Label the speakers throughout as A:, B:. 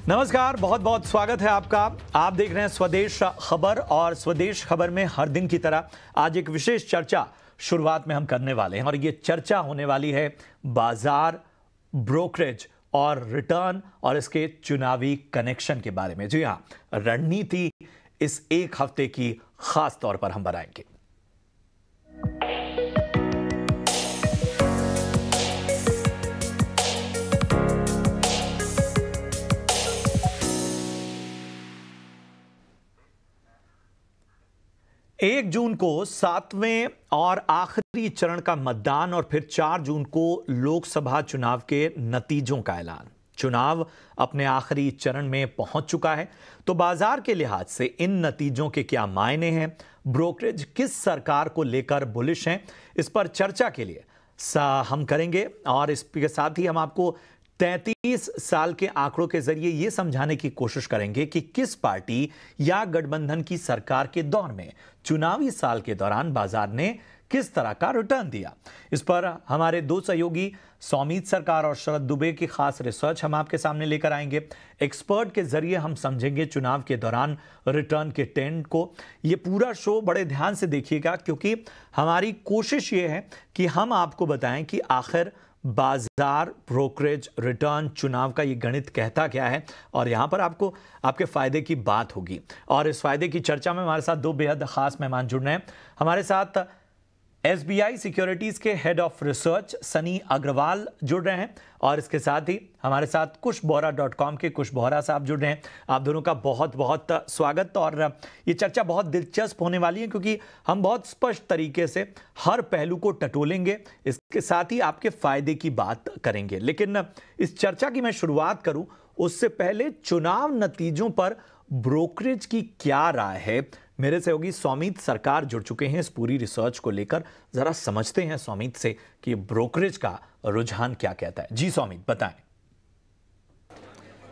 A: नमस्कार, बहुत बहुत स्वागत है आपका। आप देख रहे हैं स्वदेश खबर और स्वदेश खबर में हर दिन की तरह आज एक विशेष चर्चा शुरुआत में हम करने वाले हैं और ये चर्चा होने वाली है बाजार, ब्रोकरेज और रिटर्न और इसके चुनावी कनेक्शन के बारे में। जी हां, रणनीति इस एक हफ्ते की खास तौर पर हम बनाएंगे। एक जून को 7वें और आखिरी चरण का मतदान और फिर 4 जून को लोकसभा चुनाव के नतीजों का ऐलान। चुनाव अपने आखिरी चरण में पहुंच चुका है, तो बाजार के लिहाज से इन नतीजों के क्या मायने हैं, ब्रोकरेज किस सरकार को लेकर बुलिश हैं, इस पर चर्चा के लिए हम करेंगे। और इसके साथ ही हम आपको 33 साल के आंकड़ों के जरिए यह समझाने की कोशिश करेंगे कि किस पार्टी या गठबंधन की सरकार के दौर में चुनावी साल के दौरान बाजार ने किस तरह का रिटर्न दिया। इस पर हमारे दो सहयोगी सौमीत सरकार और शरद दुबे की खास रिसर्च हम आपके सामने लेकर आएंगे। एक्सपर्ट के जरिए हम समझेंगे चुनाव के दौरान रिटर्न के ट्रेंड को। ये पूरा शो बड़े ध्यान से देखिएगा, क्योंकि हमारी कोशिश ये है कि हम आपको बताएं कि आखिर बाजार, ब्रोकरेज, रिटर्न, चुनाव का ये गणित कहता क्या है और यहां पर आपको आपके फायदे की बात होगी। और इस फायदे की चर्चा में हमारे साथ दो बेहद खास मेहमान जुड़ रहे हैं। हमारे साथ SBI सिक्योरिटीज के head of research Sunny Agarwal जुड़ रहे हैं और इसके साथ ही हमारे साथ kushbohra.com के कुश बोहरा साहब जुड़ रहे हैं। आप दोनों का बहुत बहुत स्वागत। और ये चर्चा बहुत दिलचस्प होने वाली है, क्योंकि हम बहुत स्पष्ट तरीके से हर पहलू को टटोलेंगे, इसके साथ ही आपके फायदे की बात करेंगे। लेकिन इस चर्चा की मैं शुरुआत करूं उससे पहले चुनाव नतीजों पर ब्रोकरेज की क्या राय है। मेरे सहयोगी सौमीत सरकार जुड़ चुके हैं इस पूरी रिसर्च को लेकर। जरा समझते हैं सौमीत से कि ब्रोकरेज का रुझान क्या कहता है। जी सौमीत, बताएं।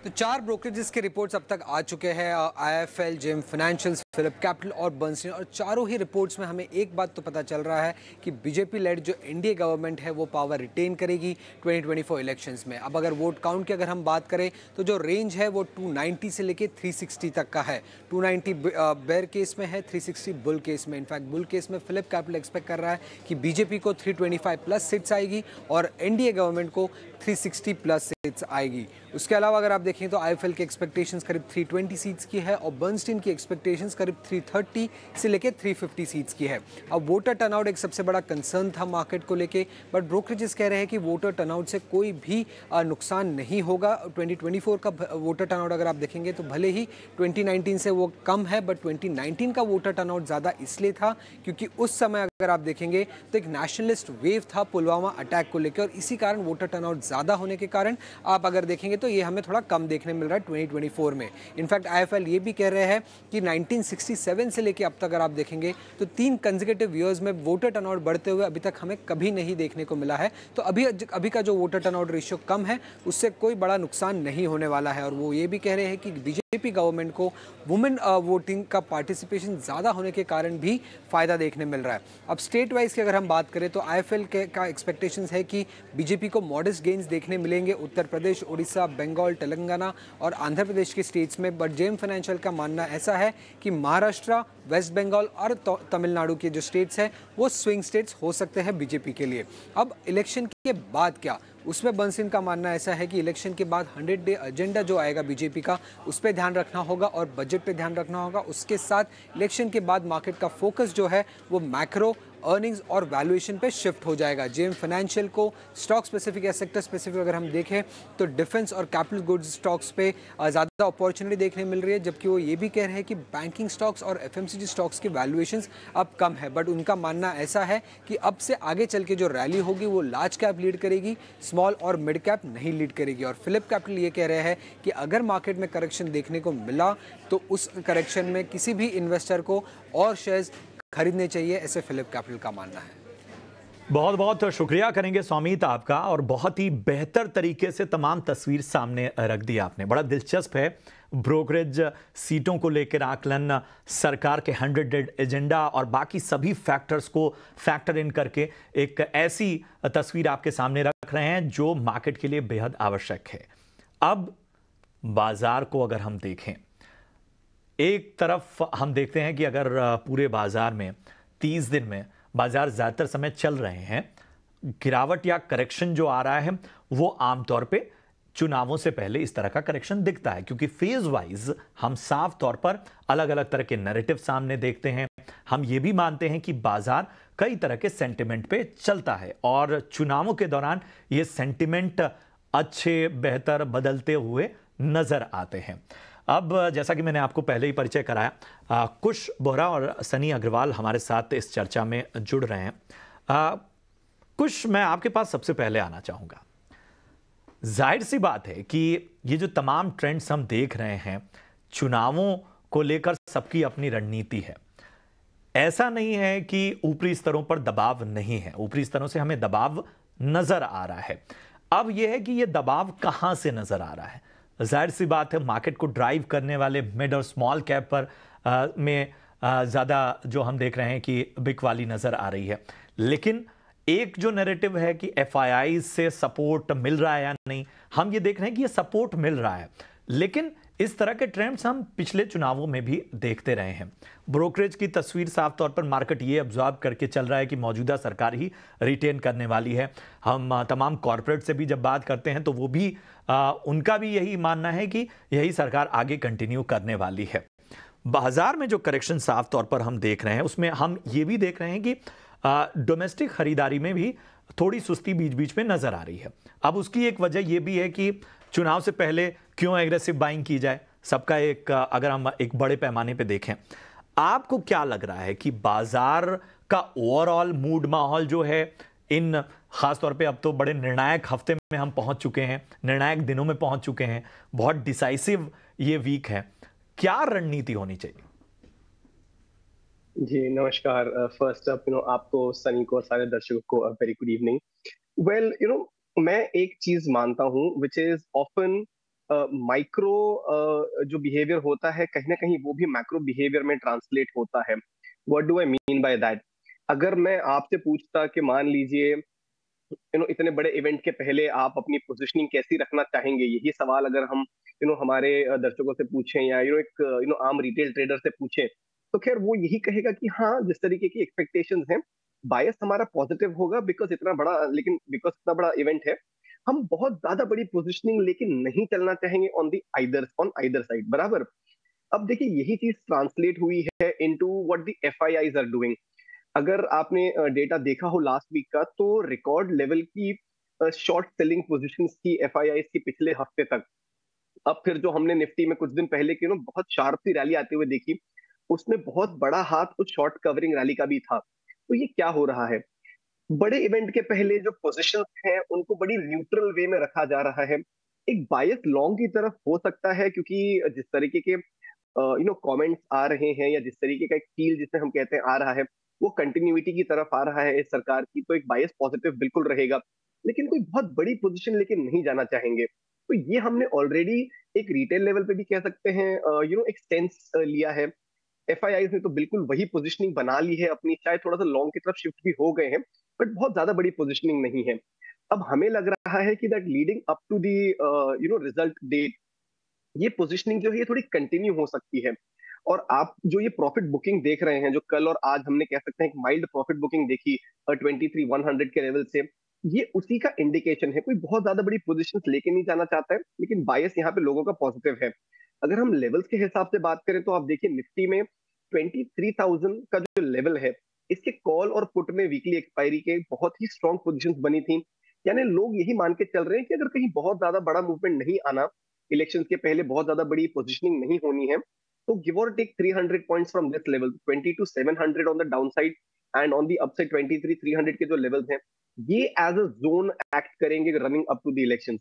B: तो 4 ब्रोकरेजेस के रिपोर्ट्स अब तक आ चुके हैं, IIFL, JM financials, Phillip Capital और बर्नस्टीन। और चारों ही रिपोर्ट्स में हमें एक बात तो पता चल रहा है कि बीजेपी लेड जो एनडीए गवर्नमेंट है वो पावर रिटेन करेगी 2024 इलेक्शंस में। अब अगर वोट काउंट की अगर हम बात करें तो जो रेंज है वो 290 से लेके 360 तक का है। 290 बेयर केस में है, 360 बुल केस में। इनफैक्ट बुल केस में फिलिप कैपिटल एक्सपेक्ट कर रहा है कि बीजेपी को 325 प्लस सीट्स आएगी और एनडीए गवर्नमेंट को 360 प्लस सीट्स आएगी। उसके अलावा अगर आप देखें तो IIFL की एक्सपेक्टेशंस करीब 320 सीट्स की है और बर्नस्टीन की एक्सपेक्टेशंस करीब 330 से लेके 350 सीट्स की है। अब वोटर टर्नआउट एक सबसे बड़ा कंसर्न था मार्केट को लेके, बट ब्रोकरेजेस कह रहे हैं कि वोटर टर्नआउट से कोई भी नुकसान नहीं होगा। 2024 का वोटर टर्नआउट अगर आप देखेंगे तो भले ही 2019 से वो कम है, बट 2019 का वोटर टर्नआउट ज़्यादा इसलिए था क्योंकि उस समय अगर आप देखेंगे तो एक नेशनलिस्ट वेव था पुलवामा अटैक को लेकर, और इसी कारण वोटर टर्नआउट ज़्यादा होने के कारण आप अगर देखेंगे तो ये हमें थोड़ा कम देखने मिल रहा है 2024 में। इनफैक्ट IIFL ये भी कह रहे हैं कि 1967 से लेके अब तक अगर आप देखेंगे तो 3 कंसेक्यूटिव ईयर्स में वोटर टर्नआउट बढ़ते हुए अभी तक हमें कभी नहीं देखने को मिला है। तो अभी का जो वोटर टर्नआउट रेशियो कम है उससे कोई बड़ा नुकसान नहीं होने वाला है। और वो ये भी कह रहे हैं कि बीजेपी गवर्नमेंट को वुमेन वोटिंग का पार्टिसिपेशन ज़्यादा होने के कारण भी फ़ायदा देखने मिल रहा है। अब स्टेट वाइज की अगर हम बात करें तो IIFL का एक्सपेक्टेशंस है कि बीजेपी को मॉडेस्ट गेन्स देखने मिलेंगे उत्तर प्रदेश, उड़ीसा, बंगाल, तेलंगाना और आंध्र प्रदेश के स्टेट्स में। बट जेम फाइनेंशियल का मानना ऐसा है कि महाराष्ट्र, वेस्ट बंगाल और तमिलनाडु के जो स्टेट्स हैं वो स्विंग स्टेट्स हो सकते हैं बीजेपी के लिए। अब इलेक्शन के बाद क्या, उसमें बंसिन का मानना ऐसा है कि इलेक्शन के बाद 100 डे एजेंडा जो आएगा बीजेपी का उस पर ध्यान रखना होगा और बजट पे ध्यान रखना होगा। उसके साथ इलेक्शन के बाद मार्केट का फोकस जो है वो मैक्रो, अर्निंग्स और वैल्यूएशन पे शिफ्ट हो जाएगा। जेम फाइनेंशियल को स्टॉक स्पेसिफिक या सेक्टर स्पेसिफिक अगर हम देखें तो डिफेंस और कैपिटल गुड्स स्टॉक्स पे ज़्यादा अपॉर्चुनिटी देखने मिल रही है, जबकि वो ये भी कह रहे हैं कि बैंकिंग स्टॉक्स और FMCG स्टॉक्स की वैल्यूएशंस अब कम है। बट उनका मानना ऐसा है कि अब से आगे चल के जो रैली होगी वो लार्ज कैप लीड करेगी, स्मॉल और मिड कैप नहीं लीड करेगी। और फिलिप कैपिटल ये कह रहे हैं कि अगर मार्केट में करेक्शन देखने को मिला तो उस करेक्शन में किसी भी इन्वेस्टर को और शेयर्स खरीदने चाहिए, ऐसे फिलिप कैपिटल का मानना है।
A: बहुत बहुत शुक्रिया करेंगे सौमीत आपका, और बहुत ही बेहतर तरीके से तमाम तस्वीर सामने रख दी आपने। बड़ा दिलचस्प है ब्रोकरेज सीटों को लेकर आकलन, सरकार के 100 डे एजेंडा और बाकी सभी फैक्टर्स को फैक्टर इन करके एक ऐसी तस्वीर आपके सामने रख रहे हैं जो मार्केट के लिए बेहद आवश्यक है। अब बाजार को अगर हम देखें, एक तरफ हम देखते हैं कि अगर पूरे बाजार में 30 दिन में बाजार ज़्यादातर समय चल रहे हैं, गिरावट या करेक्शन जो आ रहा है वो आमतौर पे चुनावों से पहले इस तरह का करेक्शन दिखता है, क्योंकि फेज वाइज हम साफ तौर पर अलग अलग तरह के नैरेटिव सामने देखते हैं। हम ये भी मानते हैं कि बाजार कई तरह के सेंटिमेंट पे चलता है और चुनावों के दौरान ये सेंटिमेंट अच्छे, बेहतर, बदलते हुए नजर आते हैं। अब जैसा कि मैंने आपको पहले ही परिचय कराया, कुश बोहरा और सनी अग्रवाल हमारे साथ इस चर्चा में जुड़ रहे हैं। कुश, मैं आपके पास सबसे पहले आना चाहूंगा। जाहिर सी बात है कि ये जो तमाम ट्रेंड्स हम देख रहे हैं, चुनावों को लेकर सबकी अपनी रणनीति है। ऐसा नहीं है कि ऊपरी स्तरों पर दबाव नहीं है, ऊपरी स्तरों से हमें दबाव नजर आ रहा है। अब यह है कि यह दबाव कहां से नजर आ रहा है। जाहिर सी बात है, मार्केट को ड्राइव करने वाले मिड और स्मॉल कैप पर में ज़्यादा जो हम देख रहे हैं कि बिक वाली नज़र आ रही है। लेकिन एक जो नैरेटिव है कि एफआईआई से सपोर्ट मिल रहा है या नहीं, हम ये देख रहे हैं कि ये सपोर्ट मिल रहा है। लेकिन इस तरह के ट्रेंड्स हम पिछले चुनावों में भी देखते रहे हैं। ब्रोकरेज की तस्वीर साफ तौर पर मार्केट ये ऑब्जर्व करके चल रहा है कि मौजूदा सरकार ही रिटेन करने वाली है। हम तमाम कॉरपोरेट से भी जब बात करते हैं तो वो भी उनका भी यही मानना है कि यही सरकार आगे कंटिन्यू करने वाली है। बाजार में जो करेक्शन साफ तौर पर हम देख रहे हैं, उसमें हम ये भी देख रहे हैं कि डोमेस्टिक खरीदारी में भी थोड़ी सुस्ती बीच बीच में नजर आ रही है। अब उसकी एक वजह यह भी है कि चुनाव से पहले क्यों एग्रेसिव बाइंग की जाए, सबका एक अगर हम एक बड़े पैमाने पे देखें, आपको क्या लग रहा है कि बाजार का ओवरऑल मूड, माहौल जो है इन खासतौर पे अब तो बड़े निर्णायक हफ्ते में हम पहुंच चुके हैं, निर्णायक दिनों में पहुंच चुके हैं, बहुत डिसाइसिव ये वीक है, क्या रणनीति होनी चाहिए?
C: जी नमस्कार। फर्स्ट अप आपको, सनी को और सारे दर्शकों को वेरी गुड इवनिंग। वेल मैं एक चीज मानता हूँ विच इज ऑफन माइक्रो जो बिहेवियर होता है कहीं ना कहीं वो भी मैक्रो बिहेवियर में ट्रांसलेट होता है। What do I mean by that? अगर मैं आपसे पूछता कि मान लीजिए इतने बड़े इवेंट के पहले आप अपनी पोजीशनिंग कैसी रखना चाहेंगे, यही सवाल अगर हम हमारे दर्शकों से पूछें या एक आम रिटेल ट्रेडर से पूछें, तो खैर वो यही कहेगा कि हाँ, जिस तरीके की एक्सपेक्टेशंस हैं, बायस हमारा पॉजिटिव होगा बिकॉज इतना बड़ा, लेकिन बिकॉज इतना बड़ा इवेंट है, हम बहुत ज्यादा बड़ी पोजीशनिंग लेकिन नहीं चलना चाहेंगे ऑन आइदर साइड, बराबर। अब देखिए यही चीज ट्रांसलेट हुई है into what the FIIs are doing. अगर आपने डेटा देखा हो लास्ट वीक का, तो रिकॉर्ड लेवल की शॉर्ट सेलिंग पोजीशंस की एफआईआईज की पिछले हफ्ते तक। अब फिर जो हमने निफ्टी में कुछ दिन पहले की बहुत शार्प सी रैली आते हुए देखी, उसमें बहुत बड़ा हाथ उस शॉर्ट कवरिंग रैली का भी था। तो ये क्या हो रहा है? बड़े इवेंट के पहले जो पोजीशंस हैं उनको बड़ी न्यूट्रल वे में रखा जा रहा है। एक बायस लॉन्ग की तरफ हो सकता है, क्योंकि जिस तरीके के कमेंट्स आ रहे हैं या जिस तरीके का एक फील जिसे हम कहते हैं आ रहा है, वो कंटिन्यूटी की तरफ आ रहा है इस सरकार की, तो एक बायस पॉजिटिव बिल्कुल रहेगा। लेकिन कोई बहुत बड़ी पोजीशन लेके नहीं जाना चाहेंगे। तो ये हमने ऑलरेडी एक रिटेल लेवल पे भी कह सकते हैं एक सेंस लिया है। एफआईआईज ने तो बिल्कुल वही पोजीशनिंग बना ली है अपनी, चाहे थोड़ा सा लॉन्ग की तरफ शिफ्ट भी हो गए हैं, बट बहुत ज्यादा बड़ी पोजीशनिंग नहीं है। अब हमें लग रहा है कि that leading up to the result date, ये पोजीशनिंग जो है ये थोड़ी कंटिन्यू हो सकती है। और आप जो ये प्रॉफिट बुकिंग देख रहे हैं, जो कल और आज हमने कह सकते हैं एक माइल्ड प्रॉफिट बुकिंग देखी 23,100 के लेवल से, ये उसी का इंडिकेशन है। कोई बहुत ज्यादा बड़ी पोजीशंस लेके नहीं जाना चाहता है, लेकिन बायस यहाँ पे लोगों का पॉजिटिव है। अगर हम लेवल्स के हिसाब से बात करें तो आप देखिए निफ्टी में 23,000 का जो लेवल है, इसके कॉल और पुट में वीकली एक्सपायरी के बहुत ही स्ट्रॉन्ग पोजीशंस बनी थी। यानी लोग यही मान के चल रहे हैं कि अगर कहीं बहुत ज्यादा बड़ा मूवमेंट नहीं आना, इलेक्शन के पहले बहुत ज्यादा बड़ी पोजीशनिंग नहीं होनी है, तो give or take 300 points from this level, 22,700 on the downside and on the upside 23,300 के जो लेवल्स हैं, ये एज अ जोन एक्ट करेंगे running up to the election.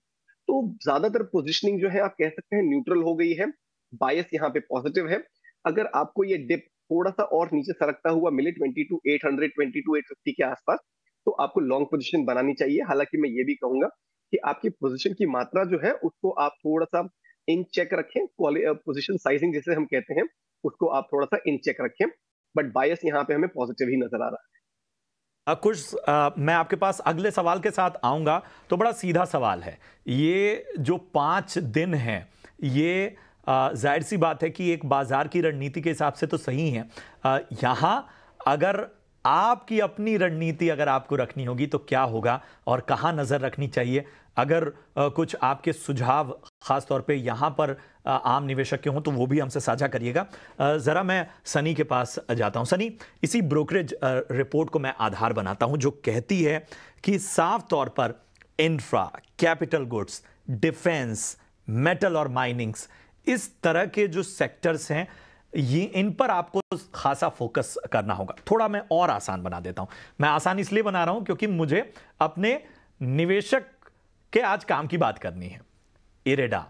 C: तो ज्यादातर पोजीशनिंग जो है आप कह सकते हैं न्यूट्रल हो गई है, बायस यहाँ पे पॉजिटिव है। अगर आपको ये डिप थोड़ा सा और नीचे सरकता हुआ मिले 22,800 22,850 के आसपास, तो आपको लॉन्ग पोजीशन बनानी चाहिए। हालांकि मैं ये भी कहूंगा कि आपकी पोजीशन की मात्रा जो है उसको आप थोड़ा सा इन चेक रखें, पोजीशन साइजिंग जिसे हम कहते हैं उसको आप थोड़ा सा इन चेक रखें, बट बायस यहाँ पे हमें पॉजिटिव ही नजर आ रहा है।
A: कुछ मैं आपके पास अगले सवाल के साथ आऊंगा, तो बड़ा सीधा सवाल है, ये जो 5 दिन हैं ये जाहिर सी बात है कि एक बाजार की रणनीति के हिसाब से तो सही है। यहाँ अगर आपकी अपनी रणनीति अगर आपको रखनी होगी तो क्या होगा और कहाँ नज़र रखनी चाहिए? अगर कुछ आपके सुझाव खास तौर पे यहाँ पर आम निवेशक के हों तो वो भी हमसे साझा करिएगा। ज़रा मैं सनी के पास जाता हूँ। सनी, इसी ब्रोकरेज रिपोर्ट को मैं आधार बनाता हूँ जो कहती है कि साफ तौर पर infra, capital goods, defence, metal और माइनिंग्स, इस तरह के जो सेक्टर्स हैं ये इन पर आपको खासा फोकस करना होगा। थोड़ा मैं और आसान बना देता हूं। मैं आसान इसलिए बना रहा हूं क्योंकि मुझे अपने निवेशक के आज काम की बात करनी है। IREDA,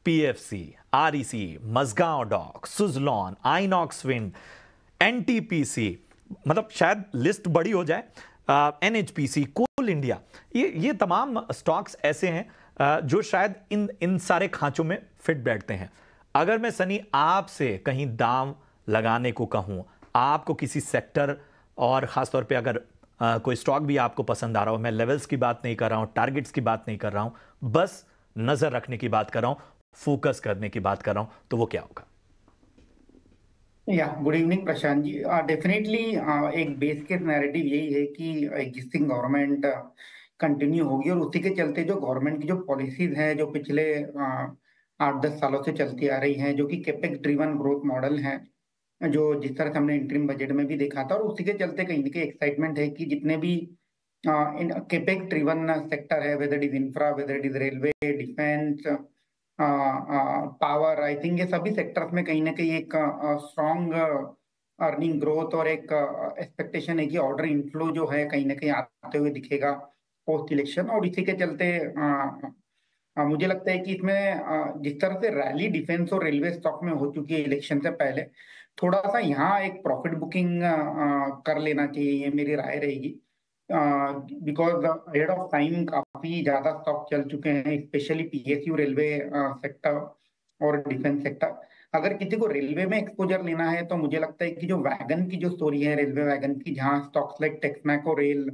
A: PFC, REC, Mazagon Dock, Suzlon, Inox Wind, NTPC, मतलब शायद लिस्ट बड़ी हो जाए, एनएचपीसी, कोल इंडिया, ये तमाम स्टॉक्स ऐसे हैं जो शायद इन सारे खांचों में फिट बैठते हैं। अगर मैं सनी आपसे कहीं दाम लगाने को कहूं, आपको किसी सेक्टर और खासतौर पे अगर कोई स्टॉक भी आपको पसंद आ रहा हो, मैं लेवल्स की बात नहीं कर रहा हूं, टारगेट्स की बात नहीं कर रहा हूं, बस नजर रखने की बात कर रहा हूं, फोकस करने की बात कर रहा हूं, तो वो क्या होगा?
D: Good evening Prashant ji. Definitely एक बेस केस नैरेटिव यही है कि एग्जिस्टिंग गवर्नमेंट कंटिन्यू होगी, और उसी के चलते जो गवर्नमेंट की जो पॉलिसीज हैं जो पिछले 8-10 सालों से चलती आ रही हैं, जो कि कैपेक्स ड्रिवन ग्रोथ मॉडल हैं, जो जिस तरह से हमने इंटरिम बजट में भी देखा था, और उसी के चलते कहीं ना कहीं एक्साइटमेंट है कि जितने भी इन कैपेक्स ड्रिवन सेक्टर है, weather it is infra, weather it is railway, defence, power, I think ये सभी सेक्टर्स में कहीं ना कहीं एक स्ट्रॉन्ग अर्निंग ग्रोथ और एक एक्सपेक्टेशन है कि ऑर्डर इनफ्लो जो है कहीं ना कहीं आते हुए दिखेगा पोस्ट इलेक्शन। और इसी के चलते मुझे लगता है कि इसमें जिस तरह से रैली डिफेंस और रेलवे स्टॉक में हो चुकी है इलेक्शन से पहले, थोड़ा सा यहाँ एक प्रॉफिट बुकिंग कर लेना चाहिए, ये मेरी राय रहेगी। बिकॉज अहेड ऑफ टाइम काफी ज्यादा स्टॉक चल चुके हैं, स्पेशली पीएसयू, रेलवे सेक्टर और डिफेंस सेक्टर। अगर किसी को रेलवे में एक्सपोजर लेना है तो मुझे लगता है कि जो वैगन की जो स्टोरी है रेलवे वैगन की, जहाँ stocks like Texmaco rail,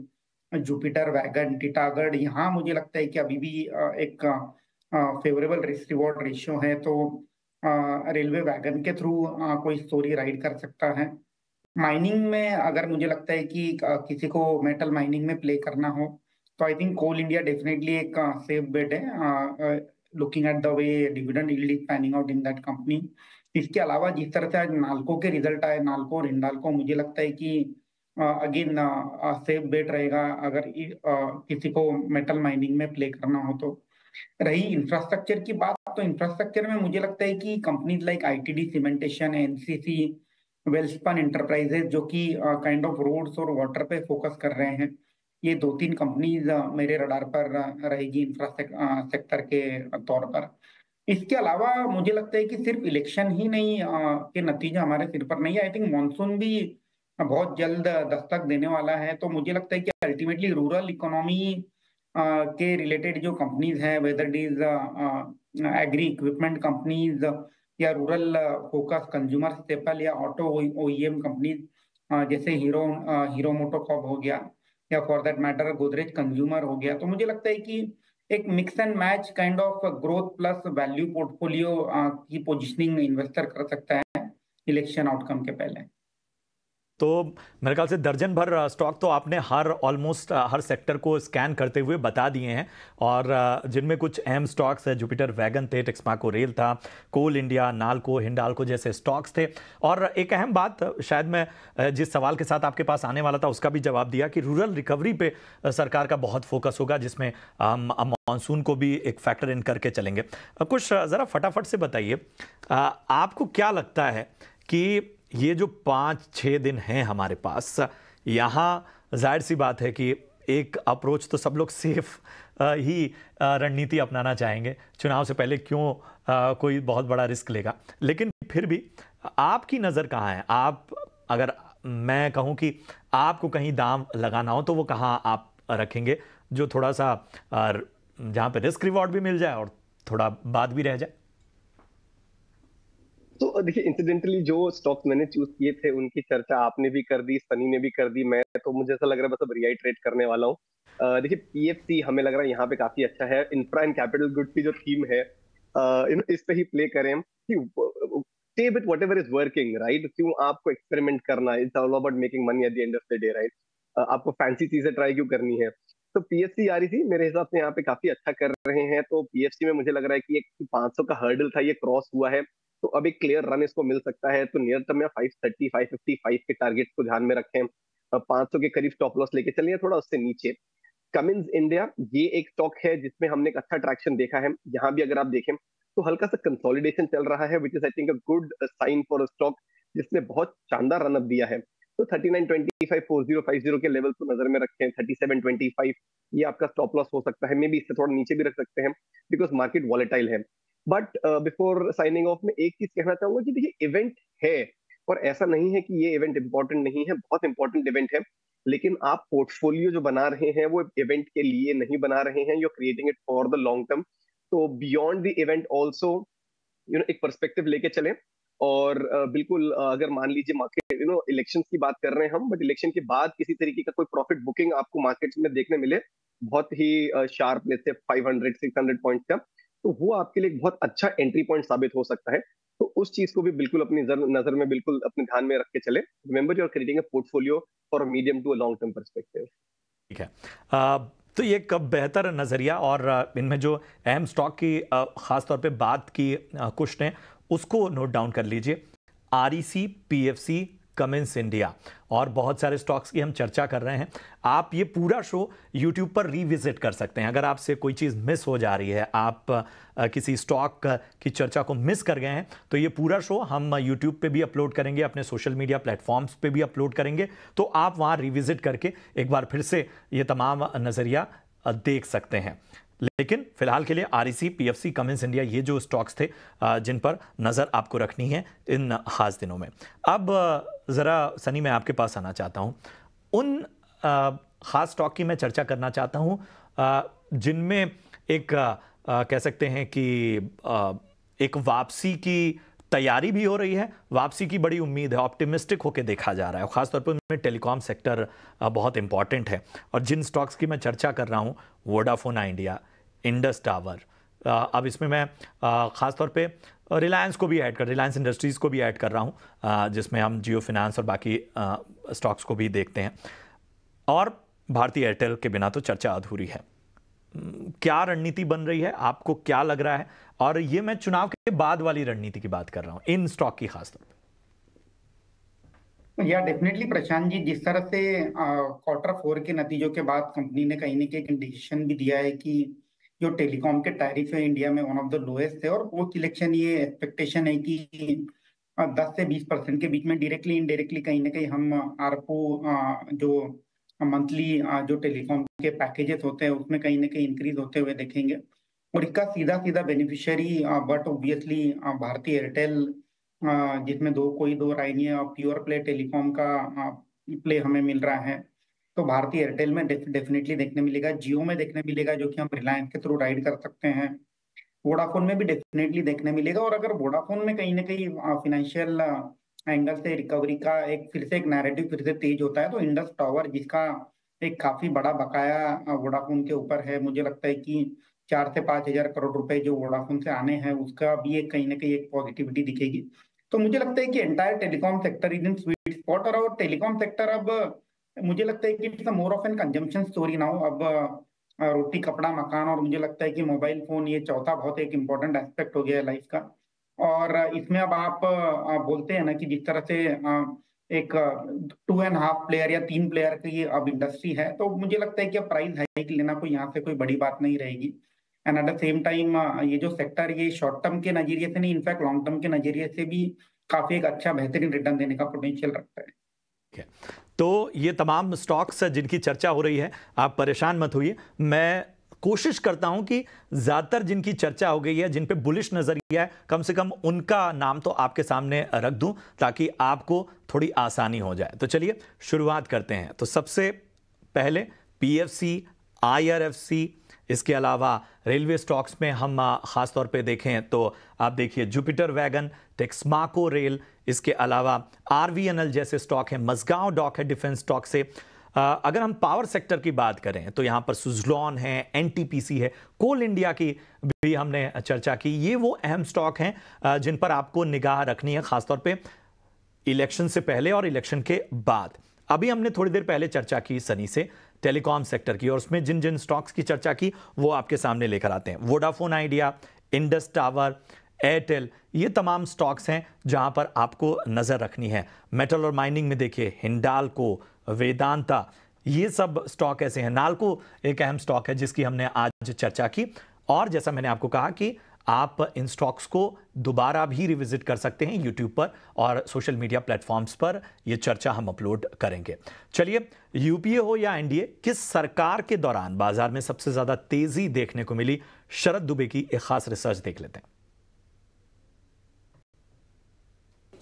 D: Jupiter wagon, Titagarh, यहाँ मुझे लगता है कि अभी भी एक फेवरेबल रिस्क रिवॉर्ड रेशियो है, तो रेलवे वैगन के थ्रू कोई स्टोरी राइड कर सकता है। माइनिंग में अगर मुझे लगता है कि किसी को मेटल माइनिंग में प्ले करना हो तो I think Coal India definitely एक सेफ बेट है, looking at the way dividend yield is panning out in that company. इसके अलावा जिस तरह से आज नाल्को के रिजल्ट आए, नाल्को और हिंडाल्को, मुझे लगता है कि अगेन सेफ बेट रहेगा अगर किसी को मेटल माइनिंग में प्ले करना हो तो। रही इंफ्रास्ट्रक्चर की बात, तो इंफ्रास्ट्रक्चर में मुझे लगता है कि companies like ITD cementation, NCC, Welspun enterprises, जो कि काइंड ऑफ रोड्स और वाटर पे फोकस कर रहे हैं, ये 2-3 कंपनीज मेरे रडार पर रहेगी इंफ्रास्ट्रक्चर के तौर पर। इसके अलावा मुझे लगता है कि सिर्फ इलेक्शन ही नहीं के नतीजे हमारे सिर पर नहीं है, आई थिंक मानसून भी बहुत जल्द दस्तक देने वाला है। तो मुझे लगता है कि अल्टीमेटली रूरल इकोनॉमी के रिलेटेड जो कंपनीज हैं, whether it is agri equipment companies या रूरल फोकस कंज्यूमर स्टेपल या ऑटो ओईएम कंपनीज, जैसे हीरो मोटोकॉर्प हो गया, या for that matter Godrej consumer हो गया, तो मुझे लगता है कि एक mix and match kind of growth plus value portfolio की पोजीशनिंग इन्वेस्टर कर सकता है इलेक्शन आउटकम के पहले।
A: तो मेरे ख्याल से दर्जन भर स्टॉक तो आपने ऑलमोस्ट हर सेक्टर को स्कैन करते हुए बता दिए हैं, और जिनमें कुछ अहम स्टॉक्स है, जुपिटर वैगन थे, टेक्समाको रेल था, कोल इंडिया, नाल्को, हिंडाल्को जैसे स्टॉक्स थे। और एक अहम बात, शायद मैं जिस सवाल के साथ आपके पास आने वाला था उसका भी जवाब दिया कि रूरल रिकवरी पे सरकार का बहुत फोकस होगा, जिसमें मानसून को भी एक फैक्टर इन करके चलेंगे। कुछ ज़रा फटाफट से बताइए, आपको क्या लगता है कि ये जो 5-6 दिन हैं हमारे पास, यहाँ जाहिर सी बात है कि एक अप्रोच तो सब लोग सेफ ही रणनीति अपनाना चाहेंगे, चुनाव से पहले क्यों कोई बहुत बड़ा रिस्क लेगा, लेकिन फिर भी आपकी नज़र कहाँ है? आप, अगर मैं कहूँ कि आपको कहीं दाम लगाना हो तो वो कहाँ आप रखेंगे जो थोड़ा सा जहाँ पे रिस्क रिवॉर्ड भी मिल जाए और थोड़ा बात भी रह जाए?
C: तो देखिए, इंसिडेंटली जो स्टॉक्स मैंने चूज किए थे उनकी चर्चा आपने भी कर दी, सनी ने भी कर दी, मैं तो मुझे ऐसा लग रहा है बस अब रिआइट्रेट करने वाला हूँ। देखिए, पीएफसी हमें लग रहा है यहाँ पे काफी अच्छा है। इंफ्रा एंड कैपिटल गुड्स की जो थीम है इस पे ही प्ले करें कि stay with whatever is working, right? क्यों आपको एक्सपेरिमेंट करना है? It's all about making money at the end of the day, right? आपको फैंसी चीजें ट्राई क्यों करनी है? तो पीएफसी आ रही थी, मेरे हिसाब से यहाँ पे काफी अच्छा कर रहे हैं। तो पीएफसी में मुझे लग रहा है कि एक 500 का हर्डल था, ये क्रॉस हुआ है, तो अब एक क्लियर रन इसको मिल सकता है। तो नियर टर्म में 530 555 के टारगेट को ध्यान में रखें, 500 के करीब स्टॉप लॉस लेके चलिए, थोड़ा उससे नीचे। कमिंस इंडिया, ये एक स्टॉक है जिसमें हमने एक अच्छा ट्रैक्शन देखा है। यहाँ भी अगर आप देखें तो हल्का सा कंसोलिडेशन चल रहा है, which is I think a good sign for a stock जिसने बहुत शानदार रनअप दिया है। तो 3925 4050 के लेवल को नजर में रखें। 3725 ये आपका स्टॉप लॉस हो सकता है, मे बी इससे थोड़ा नीचे भी रख सकते हैं बिकॉज मार्केट वॉलेटाइल है। बट बिफोर साइनिंग ऑफ, मैं एक चीज कहना चाहूंगा कि देखिए इवेंट है, और ऐसा नहीं है कि ये इवेंट इंपॉर्टेंट नहीं है, बहुत इंपॉर्टेंट इवेंट है, लेकिन आप पोर्टफोलियो जो बना रहे हैं वो इवेंट के लिए नहीं बना रहे हैं, you are creating it for the long term. तो बियॉन्ड द इवेंट ऑल्सो एक पर्सपेक्टिव लेके चले। और बिल्कुल अगर मान लीजिए मार्केट इलेक्शन की बात कर रहे हैं हम, बट इलेक्शन के बाद किसी तरीके का कोई प्रॉफिट बुकिंग आपको मार्केट में देखने मिले बहुत ही शार्प, जैसे 500 600 पॉइंट का, तो वो आपके लिए एक बहुत अच्छा एंट्री पॉइंट साबित हो सकता है। तो उस चीज को भी बिल्कुल अपनी नजर में बिल्कुल अपने ध्यान में रख के चले। Remember, you are creating a portfolio for a medium to a long term perspective.
A: ठीक है, तो ये एक बेहतर नज़रिया, और इनमें जो अहम स्टॉक की ख़ास तौर पे बात की कुछ ने, उसको नोट डाउन कर लीजिए। आरईसी, पीएफसी, कमिंस इंडिया और बहुत सारे स्टॉक्स की हम चर्चा कर रहे हैं। आप ये पूरा शो यूट्यूब पर रिविजिट कर सकते हैं। अगर आपसे कोई चीज़ मिस हो जा रही है, आप किसी स्टॉक की चर्चा को मिस कर गए हैं, तो ये पूरा शो हम यूट्यूब पे भी अपलोड करेंगे, अपने सोशल मीडिया प्लेटफॉर्म्स पे भी अपलोड करेंगे, तो आप वहाँ रिविजिट करके एक बार फिर से ये तमाम नज़रिया देख सकते हैं। लेकिन फिलहाल के लिए आरईसी, पीएफसी, कमिंस इंडिया, ये जो स्टॉक्स थे जिन पर नज़र आपको रखनी है इन खास दिनों में। अब ज़रा सनी, मैं आपके पास आना चाहता हूँ। उन ख़ास स्टॉक की मैं चर्चा करना चाहता हूँ जिनमें एक कह सकते हैं कि एक वापसी की तैयारी भी हो रही है, वापसी की बड़ी उम्मीद है, ऑप्टिमिस्टिक होकर देखा जा रहा है। खासतौर पर उनमें टेलीकॉम सेक्टर बहुत इंपॉर्टेंट है, और जिन स्टॉक्स की मैं चर्चा कर रहा हूँ, वोडाफोन आइडिया, इंडस टावर, अब इसमें मैं ख़ासतौर पे रिलायंस को भी ऐड कर, रिलायंस इंडस्ट्रीज़ को भी ऐड कर रहा हूँ, जिसमें हम जियो फिनांस और बाकी स्टॉक्स को भी देखते हैं। और भारतीय एयरटेल के बिना तो चर्चा अधूरी है। क्या रणनीति बन रही है, आपको क्या लग रहा है? और ये मैं चुनाव के बाद वाली रणनीति की बात कर रहा हूं, इन स्टॉक की खासतौर पे।
D: या डेफिनेटली प्रशांत जी, जिस तरह से क्वार्टर 4 के नतीजों के बाद कंपनी ने कहीं ना कहीं एक डिसीजन भी दिया है कि जो टेलीकॉम के टैरिफ है इंडिया में वन ऑफ द लोएस्ट है, और पोस्ट इलेक्शन ये एक्सपेक्टेशन है कि 10 से 20% के बीच में डायरेक्टली इनडायरेक्टली कहीं ना कहीं हम आरपू जो मंथली जो टेलीकॉम के पैकेजेस होते हैं उसमें कहीं ना कहीं इंक्रीज होते हुए देखेंगे। और इसका सीधा सीधा बेनिफिशियरी बट ऑब्वियसली भारतीय एयरटेल, जिसमें कोई दो राय नहीं है, प्योर प्ले टेलीकॉम का प्ले हमें मिल रहा है। तो भारतीय एयरटेल में डेफिनेटली देखने मिलेगा, जियो में देखने मिलेगा जो कि हम रिलायंस के थ्रू राइड कर सकते हैं, वोडाफोन में भी डेफिनेटली देखने मिलेगा। और अगर वोडाफोन में कहीं ना कहीं फाइनेंशियल एंगल से रिकवरी का एक फिर से एक नैरेटिव फिर से तेज होता है, तो इंडस टावर, जिसका एक काफी बड़ा बकाया वोडाफोन के ऊपर है, मुझे लगता है कि 4 से 5 हजार करोड़ रुपए जो वोडाफोन से आने हैं उसका भी एक कहीं ना कहीं एक पॉजिटिविटी दिखेगी। तो मुझे लगता है कि entire telecom sector is in sweet spot. और टेलीकॉम सेक्टर अब मुझे लगता है कि it's more of an consumption story now. अब रोटी कपड़ा मकान, और मुझे लगता है कि मोबाइल फोन ये चौथा बहुत एक इंपॉर्टेंट एस्पेक्ट हो गया है लाइफ का। और इसमें अब आप बोलते हैं ना कि जिस तरह से एक 2.5 प्लेयर या 3 प्लेयर की अब इंडस्ट्री है, तो मुझे लगता है कि अब प्राइस हाइक लेना कोई यहाँ से कोई बड़ी बात नहीं रहेगी। And at the same time ये जो सेक्टर ये शॉर्ट टर्म के नजरिए से नहीं, इनफैक्ट लॉन्ग टर्म के नजरिए से भी काफी एक अच्छा बेहतरीन रिटर्न देने का पोटेंशियल रखता है।
A: तो ये तमाम स्टॉक्स जिनकी चर्चा हो रही है, आप परेशान मत होइए। मैं कोशिश करता हूं कि ज्यादातर जिनकी चर्चा हो गई है, जिन पे बुलिश नजरिया है, कम से कम उनका नाम तो आपके सामने रख दूं ताकि आपको थोड़ी आसानी हो जाए। तो चलिए शुरुआत करते हैं। तो सबसे पहले पीएफसी, आईआरएफसी, इसके अलावा रेलवे स्टॉक्स में हम खास तौर पे देखें तो आप देखिए जुपिटर वैगन, टेक्समाको रेल, इसके अलावा आरवीएनएल जैसे स्टॉक हैं, मजगांव डॉक है डिफेंस स्टॉक से, अगर हम पावर सेक्टर की बात करें तो यहां पर सुजलॉन है, एनटीपीसी है, कोल इंडिया की भी हमने चर्चा की। ये वो अहम स्टॉक हैं जिन पर आपको निगाह रखनी है, खासतौर पे इलेक्शन से पहले और इलेक्शन के बाद। अभी हमने थोड़ी देर पहले चर्चा की सनी से टेलीकॉम सेक्टर की, और उसमें जिन जिन स्टॉक्स की चर्चा की वो आपके सामने लेकर आते हैं। Vodafone idea, Indus tower, Airtel, ये तमाम स्टॉक्स हैं जहां पर आपको नजर रखनी है। मेटल और माइनिंग में देखिए हिंडाल्को, वेदांता, ये सब स्टॉक ऐसे हैं। नाल्को एक अहम स्टॉक है जिसकी हमने आज चर्चा की, और जैसा मैंने आपको कहा कि आप इन स्टॉक्स को दोबारा भी रिविजिट कर सकते हैं यूट्यूब पर और सोशल मीडिया प्लेटफॉर्म्स पर। यह चर्चा हम अपलोड करेंगे। चलिए, यूपीए हो या एनडीए, किस सरकार के दौरान बाजार में सबसे ज्यादा तेजी देखने को मिली, शरद दुबे की एक खास रिसर्च देख लेते हैं।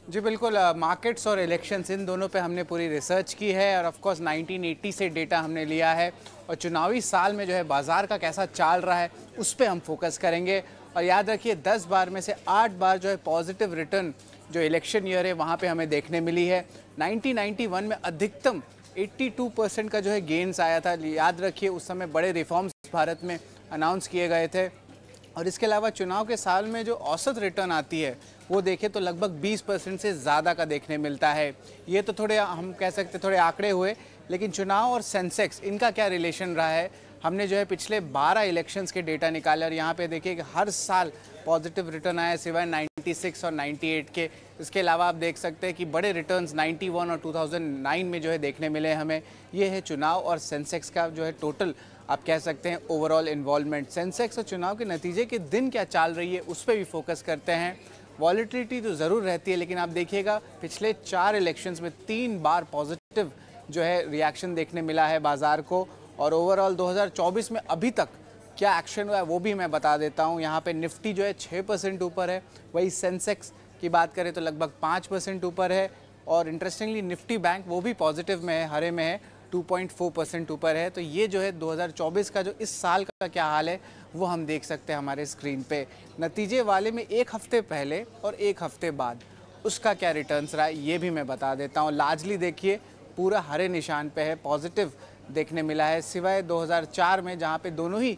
E: जी बिल्कुल, मार्केट्स और इलेक्शंस इन दोनों पे हमने पूरी रिसर्च की है, और ऑफ कोर्स 1980 से डेटा हमने लिया है, और चुनावी साल में जो है बाज़ार का कैसा चाल रहा है उस पे हम फोकस करेंगे। और याद रखिए 10 बार में से 8 बार जो है पॉजिटिव रिटर्न जो इलेक्शन ईयर है वहाँ पे हमें देखने मिली है। 1991 में अधिकतम 82% का जो है गेन्स आया था। याद रखिए उस समय बड़े रिफॉर्म्स भारत में अनाउंस किए गए थे। और इसके अलावा चुनाव के साल में जो औसत रिटर्न आती है वो देखें तो लगभग 20% से ज़्यादा का देखने मिलता है। ये तो थोड़े हम कह सकते थोड़े आंकड़े हुए, लेकिन चुनाव और सेंसेक्स इनका क्या रिलेशन रहा है, हमने जो है पिछले 12 इलेक्शंस के डेटा निकाले, और यहाँ पे देखिए कि हर साल पॉजिटिव रिटर्न आया सिवाय 96 और 98 के। इसके अलावा आप देख सकते हैं कि बड़े रिटर्न्स 91 और 2009 में जो है देखने मिले हमें। ये है चुनाव और सेंसेक्स का जो है टोटल आप कह सकते हैं ओवरऑल इन्वॉल्वमेंट। सेंसेक्स और चुनाव के नतीजे के दिन क्या चाल रही है उस पर भी फोकस करते हैं। वॉलेटिलिटी तो ज़रूर रहती है, लेकिन आप देखिएगा पिछले 4 इलेक्शंस में 3 बार पॉजिटिव जो है रिएक्शन देखने मिला है बाज़ार को। और ओवरऑल 2024 में अभी तक क्या एक्शन हुआ है वो भी मैं बता देता हूँ। यहाँ पे निफ्टी जो है 6% ऊपर है, वही सेंसेक्स की बात करें तो लगभग 5% ऊपर है, और इंटरेस्टिंगली निफ्टी बैंक वो भी पॉजिटिव में है, हरे में है, 2.4% ऊपर है। तो ये जो है 2024 का जो इस साल का क्या हाल है वो हम देख सकते हैं हमारे स्क्रीन पे। नतीजे वाले में 1 हफ्ते पहले और 1 हफ्ते बाद उसका क्या रिटर्न्स रहा है ये भी मैं बता देता हूँ। लार्जली देखिए पूरा हरे निशान पे है, पॉजिटिव देखने मिला है, सिवाय 2004 में जहाँ पे दोनों ही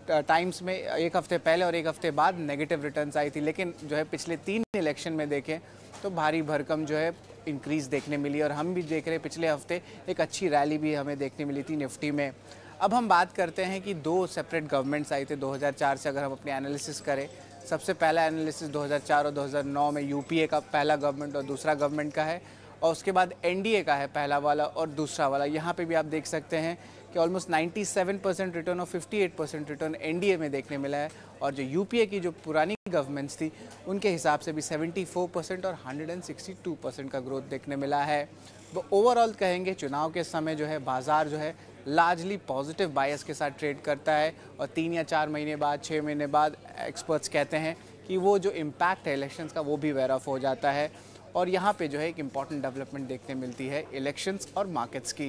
E: टाइम्स में 1 हफ्ते पहले और 1 हफ्ते बाद नेगेटिव रिटर्न्स आई थी। लेकिन जो है पिछले 3 इलेक्शन में देखें तो भारी भरकम जो है इंक्रीज़ देखने मिली, और हम भी देख रहे हैं पिछले हफ्ते एक अच्छी रैली भी हमें देखने मिली थी निफ्टी में। अब हम बात करते हैं कि 2 सेपरेट गवर्नमेंट्स आई थे 2004 से। अगर हम अपने एनालिसिस करें, सबसे पहला एनालिसिस 2004 और 2009 में यूपीए का पहला गवर्नमेंट और दूसरा गवर्नमेंट का है, और उसके बाद एनडीए का है पहला वाला और दूसरा वाला। यहाँ पे भी आप देख सकते हैं कि ऑलमोस्ट 97% रिटर्न और 58% रिटर्न एनडीए में देखने मिला है, और जो यूपीए की जो पुरानी गवर्नमेंट्स थी उनके हिसाब से भी 74% और 162% का ग्रोथ देखने मिला है। वो ओवरऑल कहेंगे चुनाव के समय जो है बाज़ार जो है लार्जली पॉजिटिव बायस के साथ ट्रेड करता है, और 3 या 4 महीने बाद 6 महीने बाद एक्सपर्ट्स कहते हैं कि वो जो इम्पैक्ट है इलेक्शंस का वो भी वेयर ऑफ हो जाता है। और यहाँ पे जो है एक इम्पॉर्टेंट डेवलपमेंट देखने मिलती है इलेक्शंस और मार्केट्स की।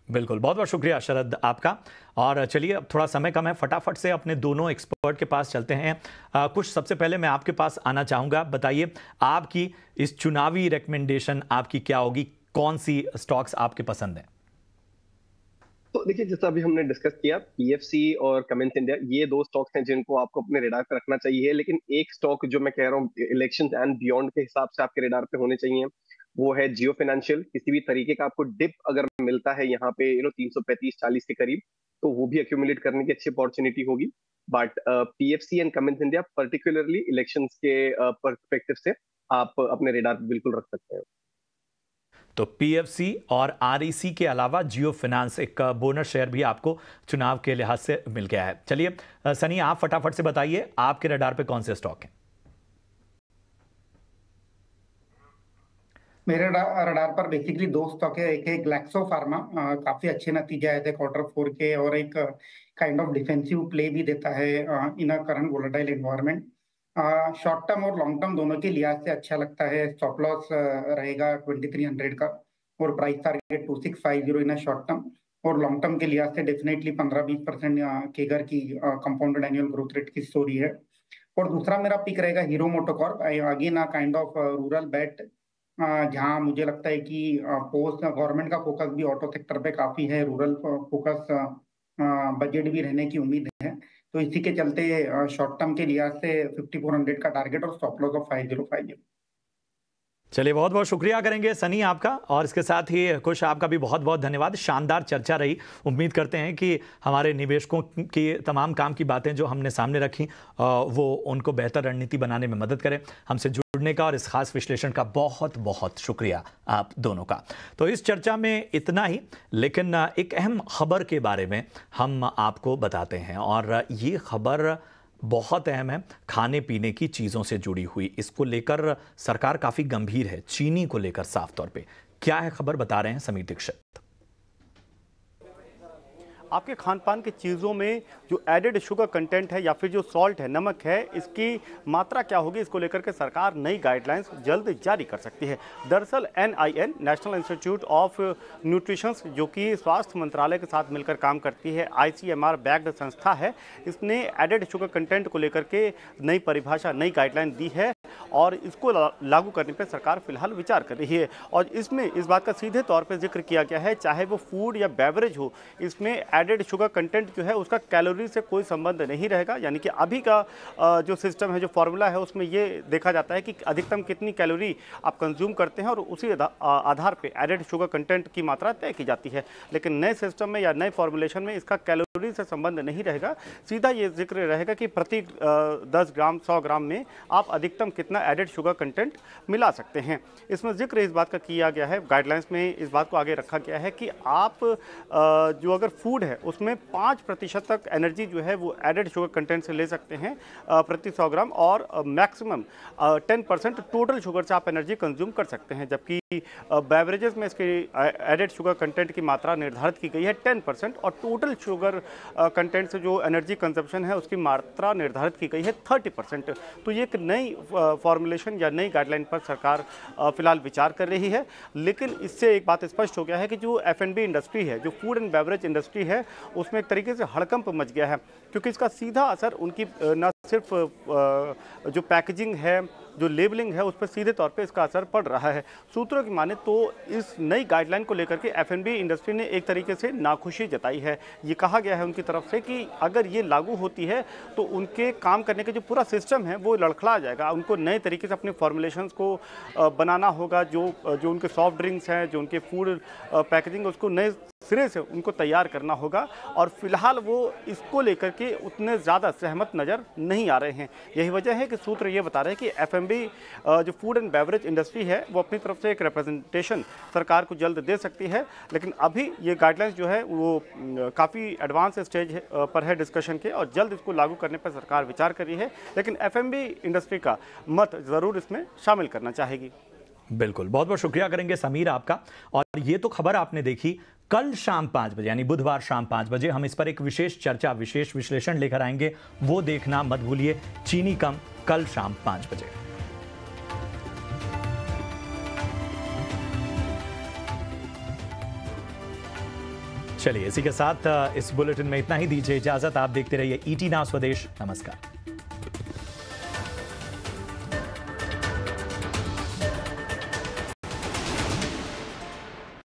A: बिल्कुल, बहुत बहुत शुक्रिया शरद आपका। और चलिए, अब थोड़ा समय कम है, फटाफट से अपने दोनों एक्सपर्ट के पास चलते हैं। कुछ सबसे पहले मैं आपके पास आना चाहूँगा, बताइए आपकी इस चुनावी रिकमेंडेशन आपकी क्या होगी, कौन सी स्टॉक्स आपके पसंद हैं?
C: तो देखिए, जैसा अभी हमने डिस्कस किया, पीएफसी और कमेंस इंडिया, ये 2 स्टॉक्स हैं जिनको आपको अपने रेडार पे रखना चाहिए। लेकिन एक स्टॉक जो मैं कह रहा हूँ इलेक्शन एंड बियॉन्ड के हिसाब से आपके रेडार पे होने चाहिए, वो है जियो फाइनेंशियल। किसी भी तरीके का आपको डिप अगर मिलता है यहाँ पे 335-40 के करीब, तो वो भी एक्यूमुलेट करने की अच्छी अपॉर्चुनिटी होगी। But PFC and Cummins India particularly elections के पर्सपेक्टिव से आप अपने रेडार पे बिल्कुल रख सकते हैं।
A: तो पीएफसी और आरईसी के अलावा जियो फाइनेंस, एक बोनस शेयर भी आपको चुनाव के लिहाज से मिल गया है। चलिए सनी, आप फटाफट से बताइए आपके रडार पे कौन से स्टॉक हैं?
D: मेरे रडार पर बेसिकली 2 स्टॉक है। एक है ग्लैक्सो फार्मा, काफी अच्छे नतीजे आए थे Q4 के, और एक काइंड ऑफ डिफेंसिव प्ले भी देता है in a current volatile environment. Short term और लॉन्ग टर्म दोनों के लिहाज से अच्छा लगता है। स्टॉप लॉस रहेगा 2300 का, और price target 2650 in short term, और लॉन्ग टर्म के लिहाज से डेफिनेटली 15-20% केगर की कंपाउंडेड एनुअल ग्रोथ रेट की स्टोरी है। और दूसरा मेरा पिक रहेगा Hero MotoCorp, again kind of rural bet, जहाँ मुझे लगता है कि पोस्ट गवर्नमेंट का फोकस भी ऑटो सेक्टर पे काफी है, रूरल फोकस बजट भी रहने की उम्मीद है। तो इसी के चलते शॉर्ट टर्म के लिहाज से 5400 का टारगेट और स्टॉप लॉस ऑफ 5050।
A: चलिए, बहुत बहुत शुक्रिया करेंगे सनी आपका, और इसके साथ ही कुश आपका भी बहुत बहुत धन्यवाद। शानदार चर्चा रही। उम्मीद करते हैं कि हमारे निवेशकों की तमाम काम की बातें जो हमने सामने रखी वो उनको बेहतर रणनीति बनाने में मदद करें। हमसे जुड़ने का और इस खास विश्लेषण का बहुत बहुत शुक्रिया आप दोनों का। तो इस चर्चा में इतना ही, लेकिन एक अहम खबर के बारे में हम आपको बताते हैं, और ये खबर बहुत अहम है, खाने पीने की चीज़ों से जुड़ी हुई। इसको लेकर सरकार काफ़ी गंभीर है, चीनी को लेकर साफ तौर पे। क्या है खबर, बता रहे हैं समीर दीक्षित।
F: आपके खान पान की चीज़ों में जो एडेड शुगर कंटेंट है या फिर जो सॉल्ट है, नमक है, इसकी मात्रा क्या होगी, इसको लेकर के सरकार नई गाइडलाइंस जल्द जारी कर सकती है। दरअसल NIN, national institute of nutrition, जो कि स्वास्थ्य मंत्रालय के साथ मिलकर काम करती है, ICMR बैक्ड संस्था है, इसने एडेड शुगर कंटेंट को लेकर के नई परिभाषा, नई गाइडलाइन दी है, और इसको लागू करने पर सरकार फिलहाल विचार कर रही है। और इसमें इस बात का सीधे तौर पर जिक्र किया गया है, चाहे वो फूड या बेवरेज हो, इसमें एडेड शुगर कंटेंट जो है उसका कैलोरी से कोई संबंध नहीं रहेगा। यानी कि अभी का जो सिस्टम है, जो फॉर्मूला है, उसमें ये देखा जाता है कि अधिकतम कितनी कैलोरी आप कंज्यूम करते हैं और उसी आधार पे एडेड शुगर कंटेंट की मात्रा तय की जाती है। लेकिन नए सिस्टम में या नए फॉर्मुलेशन में इसका कैलोरी से संबंध नहीं रहेगा। सीधा ये जिक्र रहेगा कि प्रति 10 ग्राम 100 ग्राम में आप अधिकतम कितना एडेड शुगर कंटेंट मिला सकते हैं। इसमें जिक्र इस बात का किया गया है, गाइडलाइंस में इस बात को आगे रखा गया है कि आप जो अगर फूड है उसमें 5% तक एनर्जी जो है वो एडेड शुगर कंटेंट से ले सकते हैं प्रति 100 ग्राम, और मैक्सिमम 10% टोटल शुगर से आप एनर्जी कंज्यूम कर सकते हैं। जबकि बेवरेजेस में इसके एडेड शुगर कंटेंट की मात्रा निर्धारित की गई है 10%, और टोटल शुगर कंटेंट से जो एनर्जी कंजप्शन है उसकी मात्रा निर्धारित की गई है 30%। तो ये एक नई फॉर्मुलेशन या नई गाइडलाइन पर सरकार फिलहाल विचार कर रही है। लेकिन इससे एक बात स्पष्ट हो गया है कि जो F&B इंडस्ट्री है, जो फूड एंड बेवरेज इंडस्ट्री है, उसमें एक तरीके से हड़कंप मच गया है, क्योंकि इसका सीधा असर उनकी न सिर्फ जो पैकेजिंग है, जो लेबलिंग है, उस पर सीधे तौर पे इसका असर पड़ रहा है। सूत्रों की माने तो इस नई गाइडलाइन को लेकर के F&B इंडस्ट्री ने एक तरीके से नाखुशी जताई है। ये कहा गया है उनकी तरफ से कि अगर ये लागू होती है तो उनके काम करने के जो पूरा सिस्टम है वो लड़खड़ा जाएगा। उनको नए तरीके से अपने फॉर्मुलेशंस को बनाना होगा। जो उनके सॉफ्ट ड्रिंक्स हैं, जो उनके फूड पैकेजिंग, उसको नए सिरे से उनको तैयार करना होगा, और फिलहाल वो इसको लेकर के उतने ज़्यादा सहमत नज़र नहीं आ रहे हैं। यही वजह है कि सूत्र ये बता रहे हैं कि F&B जो फूड एंड बेवरेज इंडस्ट्री है वो अपनी तरफ से एक रिप्रेजेंटेशन सरकार को जल्द दे सकती है। लेकिन अभी ये गाइडलाइंस जो है वो काफ़ी एडवांस स्टेज पर है डिस्कशन के, और जल्द इसको लागू करने पर सरकार विचार कर रही है। लेकिन F&B इंडस्ट्री का मत ज़रूर इसमें शामिल करना चाहेगी।
A: बिल्कुल, बहुत बहुत शुक्रिया करेंगे समीर आपका। और ये तो खबर आपने देखी। कल शाम 5 बजे, यानी बुधवार शाम 5 बजे, हम इस पर एक विशेष चर्चा, विशेष विश्लेषण लेकर आएंगे। वो देखना मत भूलिए। चीनी कम, कल शाम 5 बजे। चलिए, इसी के साथ इस बुलेटिन में इतना ही। दीजिए इजाजत। आप देखते रहिए ET नाउ स्वदेश। नमस्कार।